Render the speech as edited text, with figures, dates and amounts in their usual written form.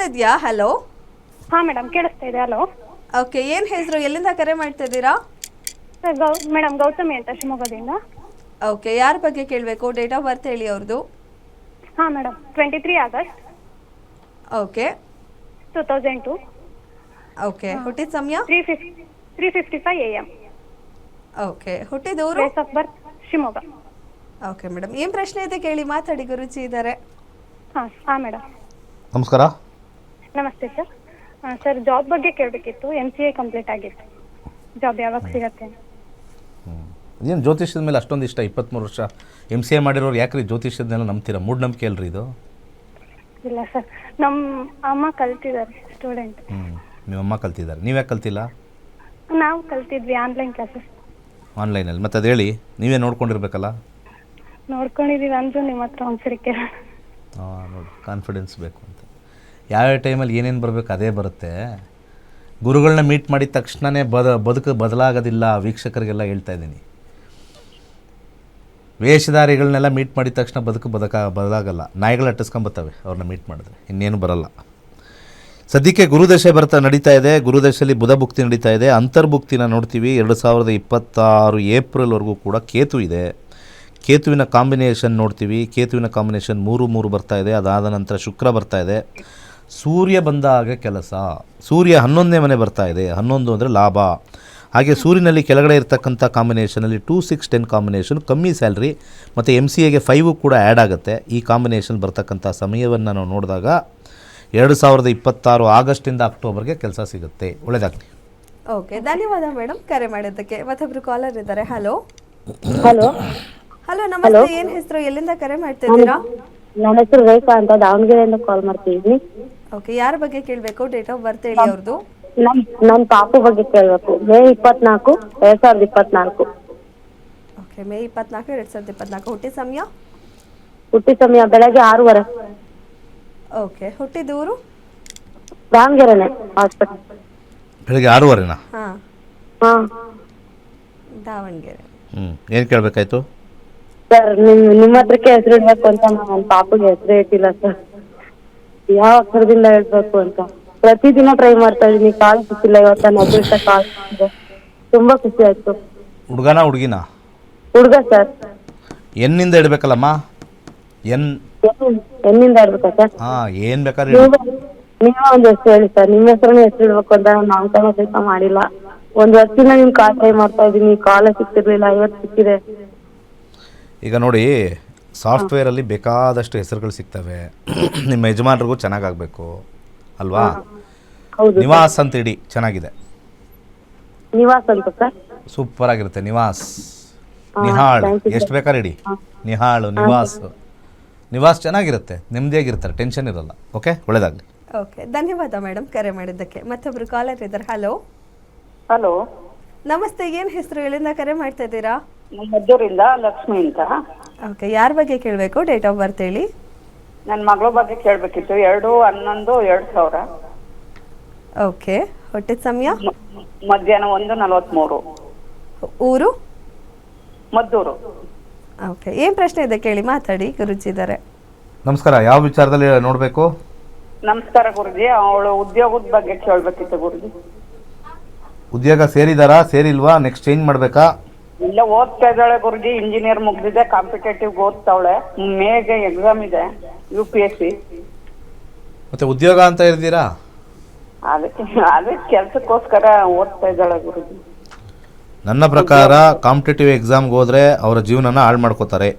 ಇದೆಯಾ? ಹಲೋ. ಹಾಂ ಮೇಡಮ್ ಕೇಳಿಸ್ತಾ ಇದೆ. ಹಲೋ. ಓಕೆ, ಏನು ಹೆಸರು, ಎಲ್ಲಿಂದ ಕರೆ ಮಾಡ್ತಾ ಇದ್ದೀರಾ? ಸರ್ ಮೇಡಮ್ ಗೌತಮಿ ಅಂತ ಶಿವಮೊಗ್ಗದಿಂದ. ಓಕೆ, ಯಾರ ಬಗ್ಗೆ ಕೇಳಬೇಕು? ಡೇಟ್ ಆಫ್ ಬರ್ತ್ ಹೇಳಿ ಅವ್ರದ್ದು. ಹಾಂ ಮೇಡಮ್ 23 ಆಗಸ್ಟ್ ಓಕೆ 2002. ಓಕೆ, ಹುಟ್ಟಿದ ಸಮಯ? 3:55 AM. ಓಕೆ, ಹುಟ್ಟಿದವರು? Place of birth Shivamogga. Okay madam, ಏನು ಪ್ರಶ್ನೆ ಇದೆ ಕೇಳಿ, ಮಾತಾಡಿ, ಗುರುಜಿ ಇದ್ದಾರೆ. ಹಾಂ ಮೇಡಮ್ ನಮಸ್ಕಾರ. ನಮಸ್ತೆ ಸರ್. ಸರ್ ಜಾಬ್ ಬಗ್ಗೆ ಕೇಳಬೇಕಿತ್ತು. MCA ಕಂಪ್ಲೀಟ್ ಆಗಿತ್ತು. ಜಾಬ್ ಯಾವಾಗ ಸಿಗತ್ತೆ? ಏನು ಜ್ಯೋತಿಷ್ಯದ ಮೇಲೆ ಅಷ್ಟೊಂದು ಇಷ್ಟ? 23 ವರ್ಷ MCA ಮಾಡಿರೋರು ಯಾಕ್ರಿ ಜ್ಯೋತಿಷ್ಯದನ್ನೆಲ್ಲ ನಂಬ್ತೀರಾ? ಮೂಢನಂಬಿಕೆ ಅಲ್ರಿ ಇದು? ಇಲ್ಲ ಸರ್, ನಮ್ಮ ಅಮ್ಮ ಕಲ್ತಿದ್ದಾರೆ, ಸ್ಟೂಡೆಂಟ್. ನಿಮ್ಮ ಅಮ್ಮ ಕಲ್ತಿದ್ದಾರೆ, ನೀವು ಯಾಕೆ ಕಲ್ತಿಲ್ಲ? ನಾವು ಕಲ್ತಿದ್ವಿ ಆನ್ಲೈನ್ ಕ್ಲಾಸಸ್. ಆನ್ಲೈನಲ್ಲಿ? ಮತ್ತು ಅದು ಹೇಳಿ, ನೀವೇ ನೋಡ್ಕೊಂಡಿರ್ಬೇಕಲ್ಲ. ನೋಡ್ಕೊಂಡಿದ್ದೀವಿ ಅಂದರೂ ನಿಮ್ಮ ಹತ್ರ ಒಂದ್ಸರಿ ಕೇಳ. ನೋಡಿ, ಕಾನ್ಫಿಡೆನ್ಸ್ ಬೇಕು ಅಂತ. ಯಾವ್ಯಾವ ಟೈಮಲ್ಲಿ ಏನೇನು ಬರಬೇಕು ಅದೇ ಬರುತ್ತೆ. ಗುರುಗಳನ್ನ ಮೀಟ್ ಮಾಡಿದ ತಕ್ಷಣವೇ ಬದುಕು ಬದಲಾಗೋದಿಲ್ಲ. ವೀಕ್ಷಕರಿಗೆಲ್ಲ ಹೇಳ್ತಾ ಇದ್ದೀನಿ, ವೇಷಧಾರಿಗಳನ್ನೆಲ್ಲ ಮೀಟ್ ಮಾಡಿದ ತಕ್ಷಣ ಬದುಕು ಬದಲಾಗಲ್ಲ. ನಾಯಿಗಳು ಅಟ್ಟಿಸ್ಕೊಂಬತ್ತವೆ ಅವ್ರನ್ನ ಮೀಟ್ ಮಾಡಿದ್ರೆ, ಇನ್ನೇನು ಬರಲ್ಲ. ಸದ್ಯಕ್ಕೆ ಗುರುದಶೆ ನಡೀತಾ ಇದೆ. ಗುರುದಶೆಯಲ್ಲಿ ಬುಧ ಭುಕ್ತಿ ನಡೀತಾ ಇದೆ. ಅಂತರ್ಭುಕ್ತಿನ ನೋಡ್ತೀವಿ. 2026 ಏಪ್ರಿಲ್ವರೆಗೂ ಕೂಡ ಕೇತು ಇದೆ. ಕೇತುವಿನ ಕಾಂಬಿನೇಷನ್ ನೋಡ್ತೀವಿ. ಕೇತುವಿನ ಕಾಂಬಿನೇಷನ್ 3 ಬರ್ತಾ ಇದೆ. ಅದಾದ ನಂತರ ಶುಕ್ರ ಬರ್ತಾ ಇದೆ. ಸೂರ್ಯ ಬಂದಾಗ ಕೆಲಸ. ಸೂರ್ಯ 11ನೇ ಮನೆ ಬರ್ತಾ ಇದೆ. 11 ಅಂದರೆ ಲಾಭ. ಹಾಗೆ ಸೂರ್ಯನಲ್ಲಿ ಕೆಳಗಡೆ ಇರ್ತಕ್ಕಂಥ ಕಾಂಬಿನೇಷನಲ್ಲಿ 2, 6, 10 ಕಾಂಬಿನೇಷನ್, ಕಮ್ಮಿ ಸ್ಯಾಲ್ರಿ, ಮತ್ತು MCAಗೆ 5 ಕೂಡ ಆ್ಯಡ್ ಆಗುತ್ತೆ. ಈ ಕಾಂಬಿನೇಷನ್ ಬರ್ತಕ್ಕಂಥ ಸಮಯವನ್ನು ನಾವು ನೋಡಿದಾಗ 2026 ಆಗಸ್ಟಿಂದ ಅಕ್ಟೋಬರ್ಗೆ ಕೆಲಸ ಸಿಗುತ್ತೆ. ಒಳ್ಳೆಯದಾಗಲಿ. ಓಕೆ, ಧನ್ಯವಾದ ಮೇಡಮ್ ಕರೆ ಮಾಡಿದ್ದಕ್ಕೆ. ಮತ್ತೊಬ್ರು ಕಾಲರ್ ಇದ್ದಾರೆ. ಹಲೋ. ಹಲೋ. ಹಲೋ, ನಮಸ್ತೆ. ಏನು ಹೆಸರು, ಎಲ್ಲಿಂದ ಕರೆ ಮಾಡ್ತಾ ಇದ್ದೀರಾ? ನನ್ನ ಹೆಸರು ರೇಖಾ ಅಂತ, ದಾವಣಗೆರೆಯಿಂದ ಕಾಲ್ ಮಾಡ್ತಿದ್ದೀನಿ. ಓಕೆ, ಯಾರ ಬಗ್ಗೆ ಕೇಳಬೇಕು? ಡೇಟ್ ಆಫ್ ಬರ್ತ್ ಹೇಳಿ ಅವ್ರದ್ದು. ನನ್ನ ಪಾಪು ಬಗ್ಗೆ ಕೇಳಬೇಕು. ಮೇ 24, 2024. ಓಕೆ, ಮೇ 24, 2024. ಹುಟ್ಟಿದ ಸಮಯ? ಹುಟ್ಟಿದ ಸಮಯ ಬೆಳಗ್ಗೆ 6:30. ಓಕೆ, ಹುಟ್ಟಿದೂರು? ದಾವಣಗೆರೆನೆ ಹಾಸ್ಪಿಟಲ್. ಬೆಳಗ್ಗೆ 6:30ನಾ? ಹಾಂ, ದಾವಣಗೆರೆ. ಏನು ಕೇಳಬೇಕಾಯ್ತು? ಸರ್ ನಿಮ್ಮ ಹತ್ರಕ್ಕೆ ಹೆಸರು ಇಡ್ಬೇಕು ಅಂತ ನನ್ನ ಪಾಪುಗೆ ಹೆಸರು ಇಟ್ಟಿಲ್ಲ ಸರ್. ಯಾವ ಅಕ್ಷರದಿಂದ ಹೇಳ್ಬೇಕು ಅಂತ ಪ್ರತಿದಿನ ಟ್ರೈ ಮಾಡ್ತಾ ಇದೀನಿ. ಕಾಲ್ ಸಿಕ್ಕಿಲ್ಲ. ಇವತ್ತು ನನ್ನ ಅದೃಷ್ಟ ಕಾಲ್ ಸಿಕ್ಕಿದೆ. ತುಂಬಾ ಖುಷಿ ಆಯ್ತು. ಹುಡುಗನ ಹುಡುಗಿನ? ಹುಡುಗ ಸರ್. ಎನ್ನಿಂದ ಇಡಬೇಕಲ್ಲಮ್ಮ? ಎನ್ನಿಂದ ಇಡ್ಬೇಕಾ ಸರ್? ಏನು ಬೇಕಾದ್ರೆ ನೀವೇ ಒಂದು ಹೆಸರು ಹೇಳಿ ಸರ್. ನಿಮ್ಮ ಹೆಸರನ್ನ ಹೆಸರು ಇಡ್ಬೇಕು ಅಂತ ನಾನು ನಾಮಕರಣ ಸಹಿತ ಮಾಡಿಲ್ಲ. 1 ವರ್ಷದಿಂದ ನಿಮ್ ಕಾಲ್ ಟ್ರೈ ಮಾಡ್ತಾ ಇದೀನಿ. ಕಾಲೇ ಸಿಕ್ತಿರ್ಲಿಲ್ಲ, ಇವತ್ತು ಸಿಕ್ಕಿದೆ. ಈಗ ನೋಡಿ, ಸಾಫ್ಟ್ವೇರಲ್ಲಿ ಬೇಕಾದಷ್ಟು ಹೆಸರುಗಳು ಸಿಗ್ತವೆ. ನಿಮ್ಮ ಯಜಮಾನ್ರಿಗೂ ಚೆನ್ನಾಗಾಗಬೇಕು ಅಲ್ವಾ? ನಿವಾಸ್ ಅಂತ ಇಡಿ, ಚೆನ್ನಾಗಿದೆ. ನಿವಾಸ್ ಅಂತ ಸರ್? ಸೂಪರ್ ಆಗಿರುತ್ತೆ. ನಿವಾಸ್, ನಿಹಾಳ್, ಎಷ್ಟು ಬೇಕಾದ್ರೆ ಇಡಿ. ನಿಹಾಳು, ನಿವಾಸ್ ಚೆನ್ನಾಗಿರುತ್ತೆ. ನೆಮ್ಮದಿಯಾಗಿರ್ತಾರೆ, ಟೆನ್ಷನ್ ಇರಲ್ಲ. ಓಕೆ, ಒಳ್ಳೇದಾಗಲಿ. ಓಕೆ, ಧನ್ಯವಾದ ಮೇಡಮ್ ಕರೆ ಮಾಡಿದ್ದಕ್ಕೆ. ಮತ್ತೊಬ್ರು ಕಾಲರ್ ಇದ್ದಾರೆ. ಹಲೋ. ಹಲೋ, ನಮಸ್ತೆ. ಏನು ಹೆಸರು, ಎಲ್ಲಿಂದ ಕರೆ ಮಾಡ್ತಾ ಇದ್ದೀರಾ? ಮದ್ದೂರಿಂದ ಲಕ್ಷ್ಮಿ ಅಂತ. ಓಕೆ, ಯಾರ ಬಗ್ಗೆ ಕೇಳಬೇಕು? ಡೇಟ್ ಆಫ್ ಬರ್ತ್ ಹೇಳಿ. ನನ್ನ ಮಗಳ ಬಗ್ಗೆ ಕೇಳಬೇಕಿತ್ತು. 2/11/2000. ಓಕೆ, ಹುಟ್ಟಿದ ಸಮಯ? ಮಧ್ಯಾಹ್ನ 1:43. ಊರು? ಮದ್ದೂರು. ಓಕೆ, ಏನು ಪ್ರಶ್ನೆ ಇದೆ ಕೇಳಿ, ಮಾತಾಡಿ, ಗುರುಜಿ ಇದ್ದಾರೆ. ನಮಸ್ಕಾರ. ಯಾವ ವಿಚಾರದಲ್ಲಿ ನೋಡಬೇಕು? ನಮಸ್ಕಾರ ಗುರುಜಿ. ಅವಳು ಉದ್ಯೋಗದ ಬಗ್ಗೆ ಕೇಳಬೇಕಿತ್ತು ಗುರುಜಿ. ಉದ್ಯೋಗ ಸೇರಿದಾರಾ, ಸೇರಿಲ್ವಾ, ನೆಕ್ಸ್ಟ್ ಚೇಂಜ್ ಮಾಡಬೇಕಾ? ಇಲ್ಲ, ಓದ್ತಾ ಇದ್ದಾಳೆ ಗುರುಜಿ. ಇಂಜಿನಿಯರ್ ಮುಗಿದಿದೆ, ಕಾಂಪಿಟೇಟಿವ್ ಓದ್ತಾವಳೆ. ಮೇಗೆ ಎಕ್ಸಾಮ್ ಇದೆ, UPSC. ಮತ್ತೆ ಉದ್ಯೋಗ ಅಂತ ಇರ್ತೀರಾ? ಅದಕ್ಕೆ ಕೆಲಸಕ್ಕೋಸ್ಕರ ಓದ್ತಾ ಇದ್ದಾಳೆ ಗುರುಜಿ. ನನ್ನ ಪ್ರಕಾರ ಕಾಂಪಿಟೇಟಿವ್ ಎಕ್ಸಾಮ್ಗೆ ಹೋದರೆ ಅವರ ಜೀವನನ ಹಾಳು ಮಾಡ್ಕೋತಾರೆ.